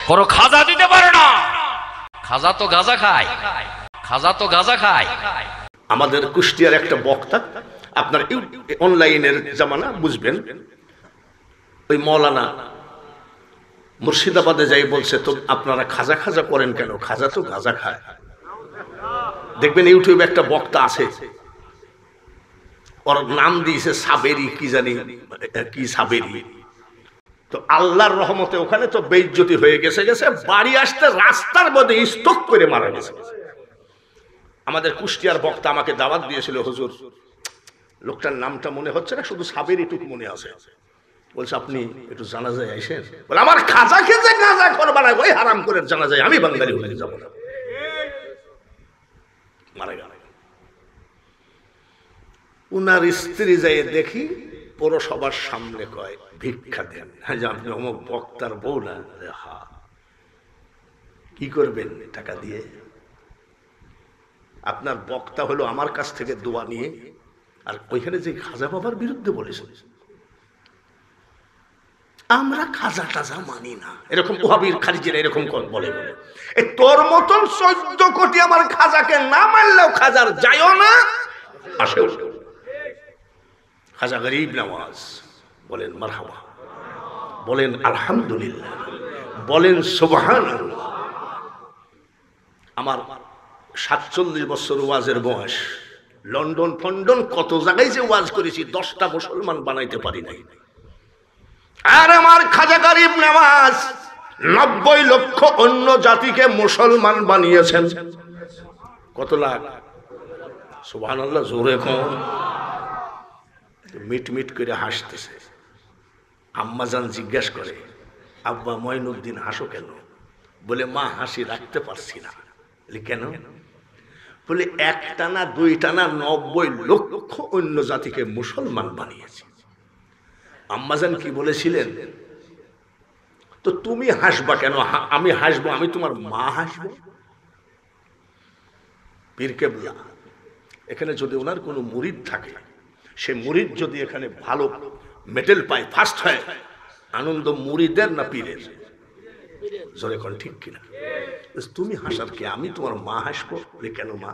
কোনো খাজা দিতে পারে না। খাজা তো গাঁজা খায়, খাজা তো গাঁজা খায়। আমাদের কুষ্টিয়ার একটা বক্তা, আপনার অনলাইনের জামানা বুঝবেন, ওই মৌলানা মুর্শিদাবাদে যাই বলছে, তো আপনারা খাজা খাজা করেন কেন? খাজা তো গাঁজা খায়। দেখবেন ইউটিউবে একটা বক্তা আছে, ওর নাম দিয়েছে সাবেরি, কি জানি কি সাবেরি। তো আল্লাহর রহমতে ওখানে তো বেইজ্জতি হয়ে গেছে, বাড়ি আসতে রাস্তার মধ্যে স্টক করে মারা গেছে। আমাদের কুষ্টিয়ার বক্তা আমাকে দাওয়াত দিয়েছিল, হুজুর লোকটার নামটা মনে হচ্ছে না, শুধু সাবেরি টুক মনে আছে। বলছে আপনি একটু জানাজায় আইসেন। বলে আমার খাজা খেতে গাঁজা করবা না, ওই হারাম করে জানাজায় আমি বাঙালি হয়ে যাবো না। মারা গেল। উনার স্ত্রী যাই দেখি পৌরসভার সামনে কয় ভিক্ষা দেন। হ্যাঁ, আপনি অমুক বক্তার বউ না? হা, কি করবেন টাকা দিয়ে? আপনার বক্তা হলো আমার কাছ থেকে দোয়া নিয়ে, আর ওইখানে যে খাজা বাবার বিরুদ্ধে বলেছে, আমরা খাজা টাজা মানি না, এরকম ওহাবির খারিজিরা এরকম বলে। এই তোর মতন 14 কোটি আমার খাজাকে না মানলেও খাজার যায়ও না, আসেও। খাজা গরিব নওয়াজ, বলেন মারহাবা, বলেন আলহামদুলিল্লাহ, বলেন সুবহানাল্লাহ। আমার 47 বছর ওয়াজের বয়স, লন্ডন ফন্ডন কত জায়গায় যে ওয়াজ করেছি, 10টা মুসলমান বানাইতে পারি নাই। আর আমার খাজা গরিব নওয়াজ 90 লক্ষ অন্য জাতিকে মুসলমান বানিয়েছেন। কত লাখ? সুবহানাল্লাহ, জোরে কোন। মিট মিট করে হাসতেছে। আম্মাজান জিজ্ঞাসা করে, আব্বা মঈনুদ্দিন হাসো কেন? বলে মা হাসি রাখতে পারছি না। বলে কেন? বলে একটা না দুইটা না 90 লক্ষ অন্য জাতিকে মুসলমান বানিয়েছে। আম্মাজান কি বলেছিলেন? তো তুমি হাসবা কেন? আমি হাসবো, আমি তোমার মা হাসবো। পীর কেবলা এখানে যদি ওনার কোনো মুরিদ থাকে, সে মুরিদ যদি এখানে ভালো মেডেল পায়, ফার্স্ট হয়, আনন্দ মুরিদের না পীরের? জোরে কোন ঠিক কিনা? তুমি হাসার কি? আমি তোমার মা হাসবো। কেন মা?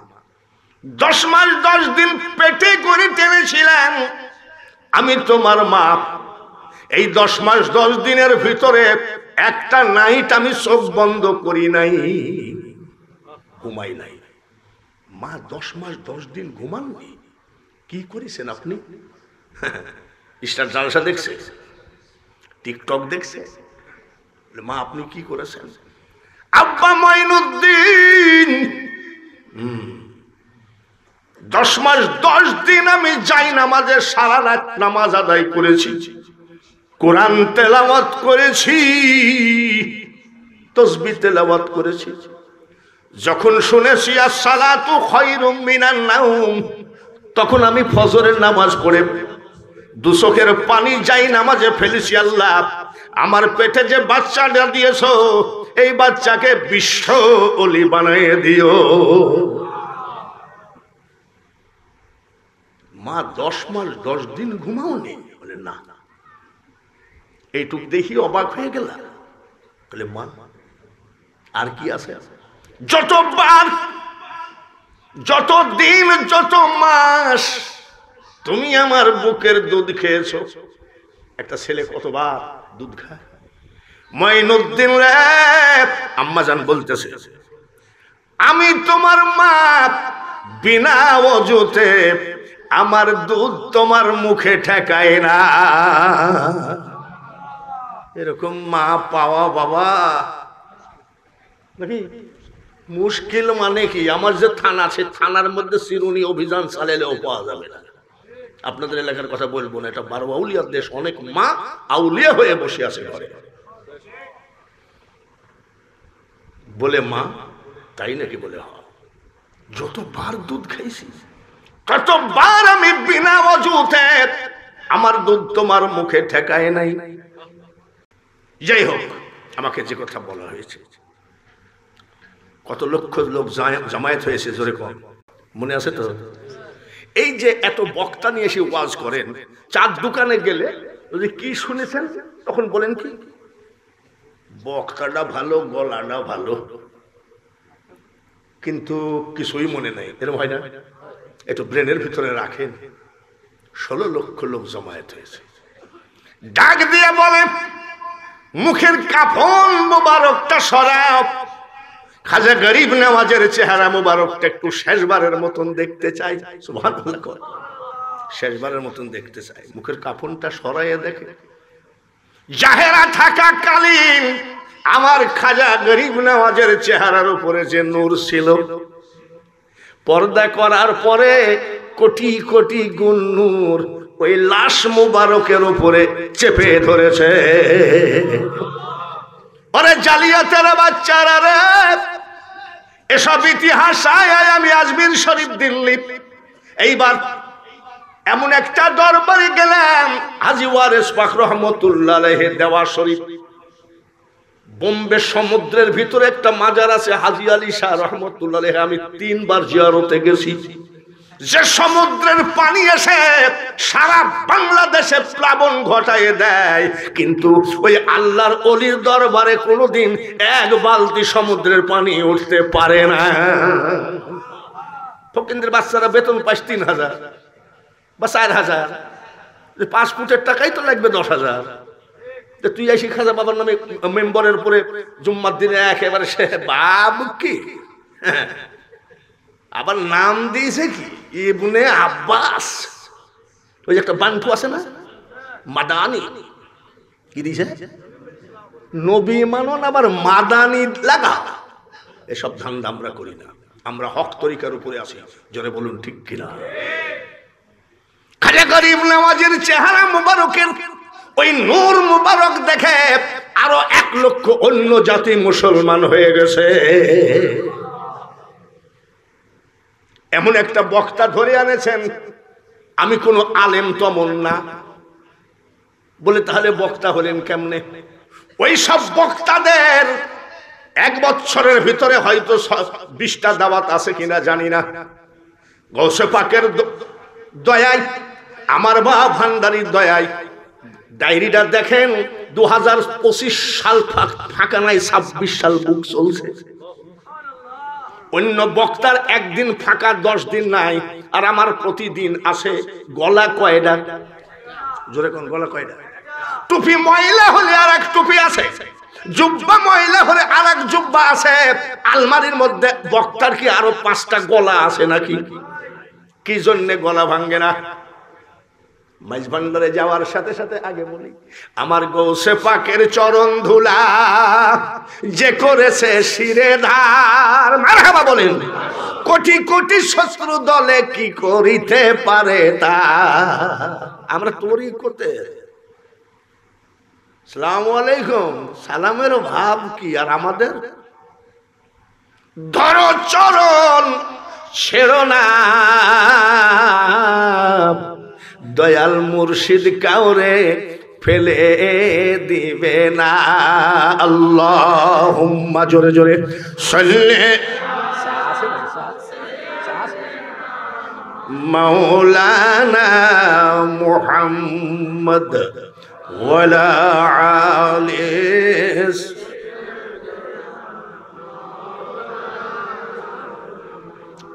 10 মাস 10 দিন পেটে করে টেনেছিলাম, আমি তোমার মা। এই 10 মাস 10 দিনের ভিতরে একটা নাইট আমি চোখ বন্ধ করি নাই, ঘুমাই নাই। মা 10 মাস 10 দিন ঘুমাননি। কি করেছেন আপনি? স্টার জালসা দেখছে, টিকটক দেখছে। মা আপনি কি করেছেন? আব্বা মঈনুদ্দিন 10 মাস 10 দিন আমি যাই নামাজে সারা রাত নামাজ আদায় করেছি, কোরআন তেলাওয়াত করেছি, তাসবিহ তেলাওয়াত করেছি। যখন শুনেছি as-সালাতু খায়রুম মিনান নাওম, তখন আমি ফজরের নামাজ পড়ে 2 চোখের পানি যাই নামাজে ফেলেছি। আল্লাহ, আমার পেটে যে বাচ্চাটা দিয়েছো, এই বাচ্চাকে বিশ্ব ওলি বানিয়ে দিও। মা 10 মাস 10 দিন ঘুমাওনি? বলে না। এইটুক দেখি অবাক হয়ে গেল। বলে মা আর কি আছে? যতবার, যত দিন, যত মাস তুমি আমার বুকের দুধ খেয়েছো। একটা ছেলে কতবার দুধ খায়? মঈনুদ্দিন রে, আম্মাজান বলতেছে, আমি তোমার মা, বিনা ওযুতে আমার দুধ তোমার মুখে ঠেকায় না। এরকম মা পাওয়া বাবা নাকি মুশকিল। মানে কি, আমার যে থানা আছে, থানার মধ্যে চিরুনি অভিযান চালালেও পাওয়া যাবে না। আপনাদের এলাকার কথা বলবো না, এটা 12 আউলিয়ার দেশ। অনেক মা আউলিয়া হয়ে বসে আছে ঘরে। বলে মা তাই নাকি? বলে হ্যাঁ। যতবার দুধ খাইছি, ততবার আমি বিনা ওযুতে আমার দুধ তোমার মুখে ঠেকায় নাই। যাই হোক, আমাকে যে কথা বলা হয়েছে, কত লক্ষ লোক জামায়াত হয়েছে, জোরে কম মনে আছে তো? এই যে এত বক্তা নিয়ে এসে ওয়াজ করেন, চার দোকানে গেলে কি শুনেছেন তখন বলেন কি? বক্তাটা ভালো, গলাটা ভালো, কিন্তু কিছুই মনে নাই, এরকম হয় না? একটু ব্রেনের ভিতরে রাখেন। 16 লক্ষ লোক জমায়েত হয়েছে, ডাক দিয়ে বলে মুখের কাফন মোবারকটা সরাও, খাজা গরিব নওয়াজের চেহারা মোবারকটা একটু শেষবারের মতন দেখতে চাই। সুবহানাল্লাহ, শেষবারের মতন দেখতে চাই। মুখের কাফনটা সরাইয়া দেখে জাহেরা থাকা কালীন আমার খাজা গরিব নওয়াজের চেহারার উপরে যে নূর ছিল, পর্দা করার পরে কোটি কোটি গুণ নূর ওই লাশ মুবারকের উপরে চেপে ধরেছে। ওরে জালিয়াতের বাচ্চারা রে, এসব ইতিহাস আমি আজমির শরীফ দিল্লি এইবার এমন একটা দরবারে গেলাম, হাজী ওয়ারেস পাক রহমতুল্লাহ আলাইহি দেওয়া শরীফ, বোম্বে সমুদ্রের ভিতরে একটা মাজার আছে হাজী আলী শাহ রহমতুল্লাহ আলাইহি, আমি 3 বার জিয়ারতে গেছি। যে সমুদ্রের পানি এসে সারা বাংলাদেশে প্লাবন ঘটায় দেয়, কিন্তু ওই আল্লাহর ওলির দরবারে কোনোদিন 1 বালতি সমুদ্রের পানি উঠতে পারে না। ফকিন্দের বাচ্চারা বেতন পাস 3000 বা 4000, 5 ফুটের টাকাই তো লাগবে 10,000। তুই আসি খাজা বাবার নামে মেম্বারের উপরে জুম্মার দিনে একেবারে সে বাবু কি, আবার নাম দিয়েছে কি ইবনে আব্বাস। ওই একটা বান্টু আছে না মাদানি, কি দিয়েছে নবী মানন আবার মাদানি লাগা। এসব ধান্দা আমরা করি না, আমরা হক তরিকার উপরে আছি। জোরে বলুন ঠিক কিনা? খাজা গরিব নওয়াজের চেহারা মুবারকের ওই নূর মুবারক দেখে আরো 1 লক্ষ অন্য জাতি মুসলমান হয়ে গেছে। এমন একটা বক্তা ধরে আনেছেন, আমি কোনো আলেম তমন না বলে, তাহলে বক্তা হলেন কেমনে? ওই সব বক্তাদের 1 বছরের ভিতরে হয়তো 20টা দাওয়াত আছে কিনা জানি না। গৌসে পাকের দয়ায়, আমার বাবা ভান্ডারির দয়ায়, ডায়েরিটা দেখেন 2025 সাল ফাঁকা নাই, 26 সাল বুক চলছে। অন্য বক্তার একদিন ফাঁকা, 10 দিন নাই, আর আমার প্রতিদিন আসে। গলা কয়টা? জোরে কোন গলা কয়টা? টুপি ময়লা হলে আর এক টুপি আছে, জুব্বা ময়লা হলে আর এক জুব্বা আছে। আলমারির মধ্যে বক্তার কি আরো 5টা গলা আছে নাকি? কি জন্যে গলা ভাঙ্গে না? মাইজ ভান্ডারে যাওয়ার সাথে সাথে আগে বলি, আমার গৌসে পাকের চরণ ধুলা যে করেছে শিরে ধার, মারহাবা বলেন। কোটি কোটি শত্রু দলে কি করিতে পারে তা, আমরা তোরই করতে। আসসালামু আলাইকুম, সালামের ভাব কি? আর আমাদের ধরো চরণ ছেড়ো না, দয়াল মুর্শিদ কাউরে ফেলে দিবে না। আল্লাহুম্মা, জোরে জোরে সাল্লি মাওলানা মুহাম্মদ ওয়ালা আলিস।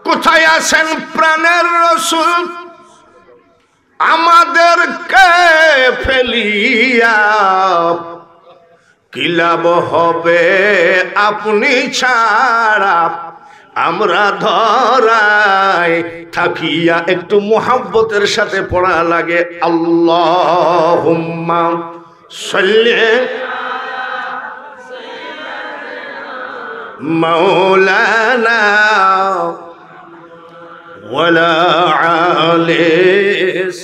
কোথায় আছেন প্রাণের রাসূল, আমাদেরকে ফেলিয়া কি লাভ হবে আপনি ছাড়া আমরা ধরায় থাকিয়া। একটু মুহাব্বতের সাথে পড়া লাগে, আল্লাহুম্মা সাল্লি মাওলানা ওয়ালা আলিস